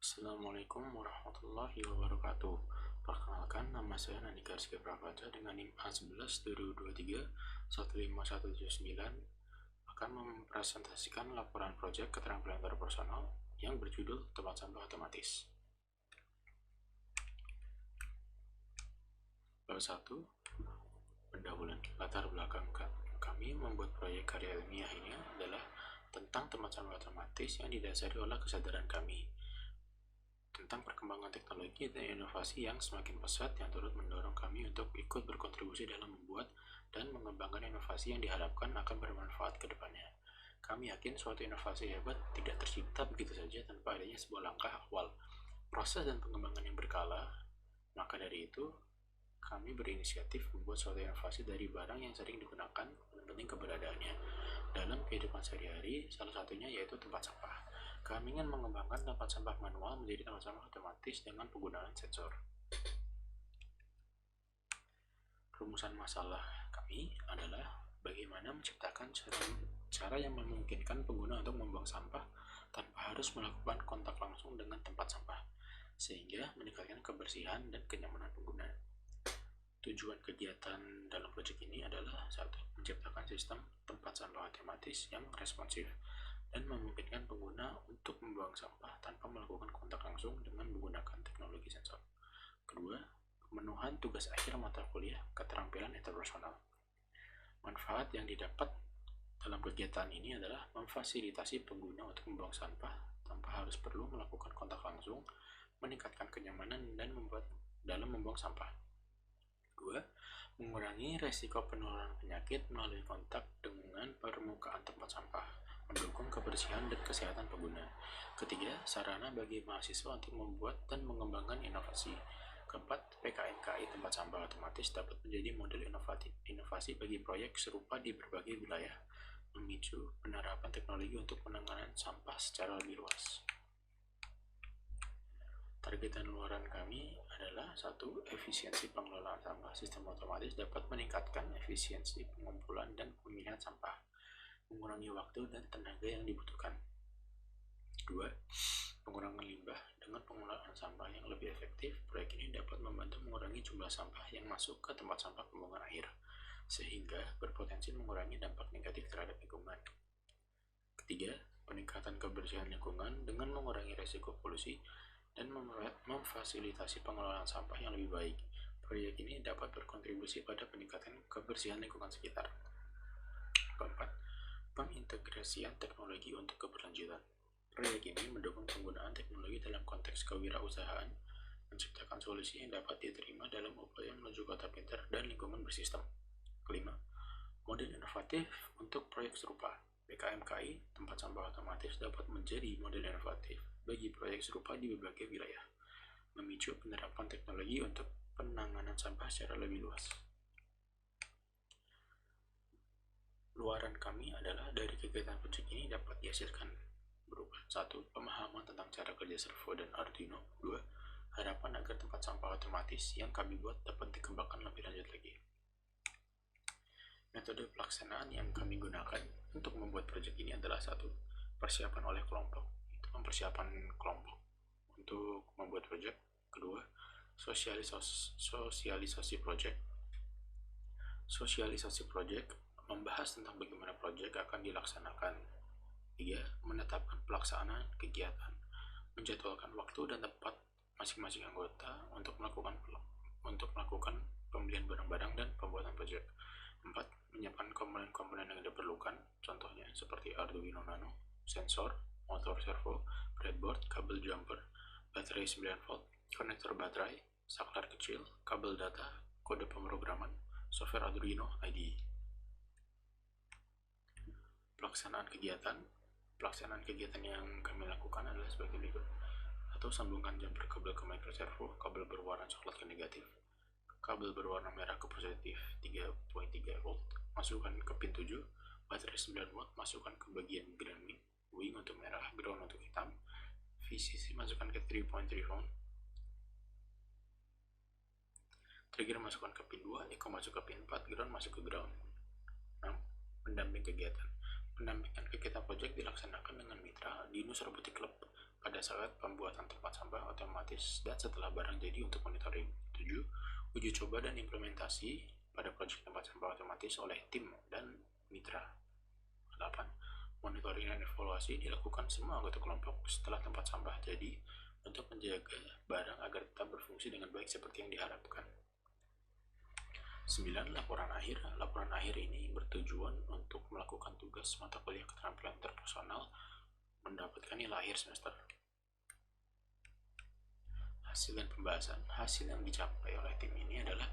Assalamualaikum warahmatullahi wabarakatuh. Perkenalkan, nama saya Nandika Rizky Prapanca dengan NIM A11-2023-15179 akan mempresentasikan laporan proyek keterampilan interpersonal yang berjudul tempat sampah otomatis. Bab 1. Pendahuluan. Latar belakang kami membuat proyek karya ilmiah ini adalah tentang tempat sampah otomatis yang didasari oleh kesadaran kami tentang perkembangan teknologi dan inovasi yang semakin pesat yang turut mendorong kami untuk ikut berkontribusi dalam membuat dan mengembangkan inovasi yang diharapkan akan bermanfaat ke depannya. Kami yakin suatu inovasi hebat tidak tercipta begitu saja tanpa adanya sebuah langkah awal, proses dan pengembangan yang berkala. Maka dari itu, kami berinisiatif membuat suatu inovasi dari barang yang sering digunakan dan penting keberadaannya dalam kehidupan sehari-hari, salah satunya yaitu tempat sampah. Kami ingin mengembangkan tempat sampah manual menjadi tempat sampah otomatis dengan penggunaan sensor. Rumusan masalah kami adalah bagaimana menciptakan cara yang memungkinkan pengguna untuk membuang sampah tanpa harus melakukan kontak langsung dengan tempat sampah, sehingga meningkatkan kebersihan dan kenyamanan pengguna. Tujuan kegiatan dalam proyek ini adalah 1. Menciptakan sistem tempat sampah otomatis yang responsif dan memungkinkan pengguna untuk membuang sampah tanpa melakukan kontak langsung dengan menggunakan teknologi sensor. Kedua, pemenuhan tugas akhir mata kuliah keterampilan interpersonal. Manfaat yang didapat dalam kegiatan ini adalah memfasilitasi pengguna untuk membuang sampah tanpa harus perlu melakukan kontak langsung, meningkatkan kenyamanan dan dalam membuang sampah. 2. Mengurangi resiko penularan penyakit melalui kontak dengan permukaan tempat sampah, mendukung kebersihan dan kesehatan pengguna. Ketiga, sarana bagi mahasiswa untuk membuat dan mengembangkan inovasi. Keempat, PKMKI tempat sampah otomatis dapat menjadi model inovasi bagi proyek serupa di berbagai wilayah, memicu penerapan teknologi untuk penanganan sampah secara lebih luas. Targetan luaran kami adalah 1. Efisiensi pengelolaan sampah. Sistem otomatis dapat meningkatkan efisiensi pengumpulan dan pemilihan sampah, mengurangi waktu dan tenaga yang dibutuhkan. 2. Pengurangan limbah. Dengan pengelolaan sampah yang lebih efektif, proyek ini dapat membantu mengurangi jumlah sampah yang masuk ke tempat sampah pembuangan akhir, sehingga berpotensi mengurangi dampak negatif terhadap lingkungan. Ketiga, peningkatan kebersihan lingkungan dengan mengurangi resiko polusi dan memfasilitasi pengelolaan sampah yang lebih baik. Proyek ini dapat berkontribusi pada peningkatan kebersihan lingkungan sekitar. Keempat, pengintegrasian teknologi untuk keberlanjutan. Proyek ini mendukung penggunaan teknologi dalam konteks kewirausahaan, menciptakan solusi yang dapat diterima dalam upaya menuju kota pintar dan lingkungan bersistem. Kelima, model inovatif untuk proyek serupa. PKMKI tempat sampah otomatis dapat menjadi model inovatif bagi proyek serupa di berbagai wilayah, memicu penerapan teknologi untuk penanganan sampah secara lebih luas. Luaran kami adalah dari kegiatan proyek ini dapat dihasilkan berupa 1. Pemahaman tentang cara kerja servo dan Arduino. 2. Harapan agar tempat sampah otomatis yang kami buat dapat dikembangkan lebih lanjut lagi. Metode pelaksanaan yang kami gunakan untuk membuat proyek ini adalah 1. Persiapan oleh kelompok. Itu mempersiapkan kelompok untuk membuat proyek. Kedua, sosialisasi proyek. Sosialisasi proyek membahas tentang bagaimana proyek akan dilaksanakan. 3. Menetapkan pelaksanaan kegiatan, menjadwalkan waktu dan tempat masing-masing anggota untuk melakukan pembelian barang-barang dan pembuatan proyek. 4. Menyiapkan komponen-komponen yang diperlukan, contohnya seperti Arduino Nano, sensor, motor servo, breadboard, kabel jumper, baterai 9 volt, konektor baterai, saklar kecil, kabel data, kode pemrograman, software Arduino IDE. Pelaksanaan kegiatan yang kami lakukan adalah sebagai berikut. 1. Sambungkan jumper kabel ke microservo, kabel berwarna coklat ke negatif, kabel berwarna merah ke positif 3.3 volt, masukkan ke pin 7, baterai 9 watt masukkan ke bagian ground wing untuk merah, ground untuk hitam, VCC masukkan ke 3.3 volt, trigger masukkan ke pin 2, echo masuk ke pin 4, ground masuk ke ground. 6. Pendamping kegiatan. Pendampingan kegiatan proyek dilaksanakan dengan mitra Dinus Robotic Club pada saat pembuatan tempat sampah otomatis dan setelah barang jadi untuk monitoring. 7. Uji coba dan implementasi pada proyek tempat sampah otomatis oleh tim dan mitra. 8. Monitoring dan evaluasi dilakukan semua anggota kelompok setelah tempat sampah jadi untuk menjaga barang agar tetap berfungsi dengan baik seperti yang diharapkan. 9. Laporan akhir. Laporan akhir ini bertujuan untuk melakukan tugas mata kuliah keterampilan interpersonal mendapatkan nilai akhir semester. Hasil dan pembahasan. Hasil yang dicapai oleh tim ini adalah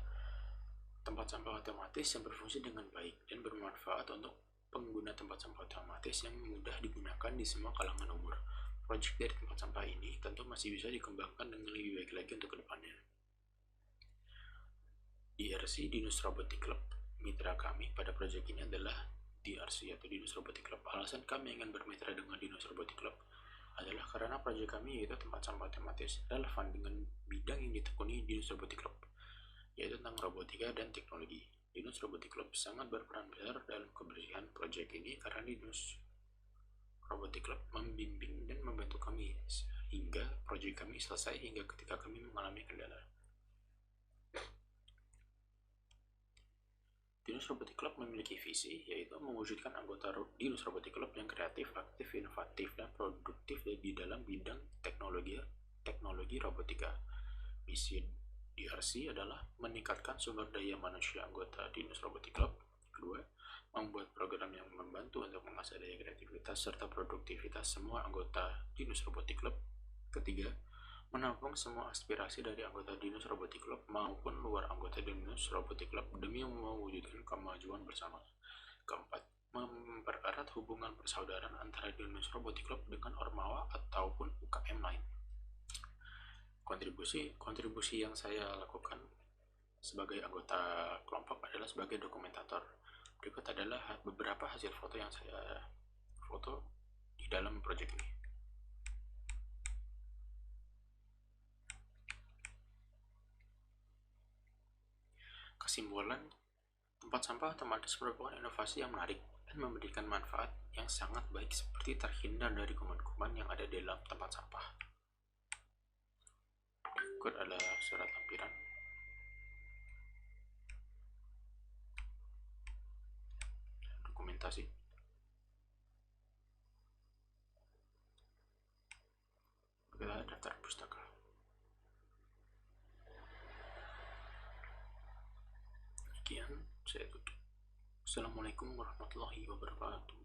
tempat sampah otomatis yang berfungsi dengan baik dan bermanfaat untuk pengguna tempat sampah otomatis yang mudah digunakan di semua kalangan umur. Proyek dari tempat sampah ini tentu masih bisa dikembangkan dengan lebih baik lagi untuk kedepannya. DRC, Dinus Robotic Club. Mitra kami pada proyek ini adalah DRC atau Dinus Robotic Club. Alasan kami ingin bermitra dengan Dinus Robotic Club adalah karena proyek kami yaitu tempat sampah otomatis relevan dengan bidang yang ditekuni Dinus Robotic Club, yaitu tentang robotika dan teknologi. Dinus Robotic Club sangat berperan besar dalam kebersihan proyek ini karena Dinus Robotic Club membimbing dan membantu kami sehingga proyek kami selesai hingga ketika kami mengalami kendala. Dinus Robotic Club memiliki visi, yaitu mewujudkan anggota Dinus Robotic Club yang kreatif, aktif, inovatif, dan produktif di dalam bidang teknologi robotika. Misi DRC adalah meningkatkan sumber daya manusia anggota Dinus Robotic Club. Kedua, membuat program yang membantu untuk mengasah daya kreativitas serta produktivitas semua anggota Dinus Robotic Club. Ketiga, menampung semua aspirasi dari anggota Dinus Robotic Club maupun luar anggota Dinus Robotic Club demi mewujudkan kemajuan bersama. Keempat, mempererat hubungan persaudaraan antara Dinus Robotic Club dengan Ormawa ataupun UKM lain. Kontribusi yang saya lakukan sebagai anggota kelompok adalah sebagai dokumentator. Berikut adalah beberapa hasil foto yang saya foto di dalam proyek ini. Kesimpulan, tempat sampah otomatis merupakan inovasi yang menarik dan memberikan manfaat yang sangat baik seperti terhindar dari kuman-kuman yang ada di dalam tempat sampah. Berikut adalah surat lampiran. Dokumentasi. Adalah daftar pustaka. Sekian, saya tutup. Assalamualaikum warahmatullahi wabarakatuh.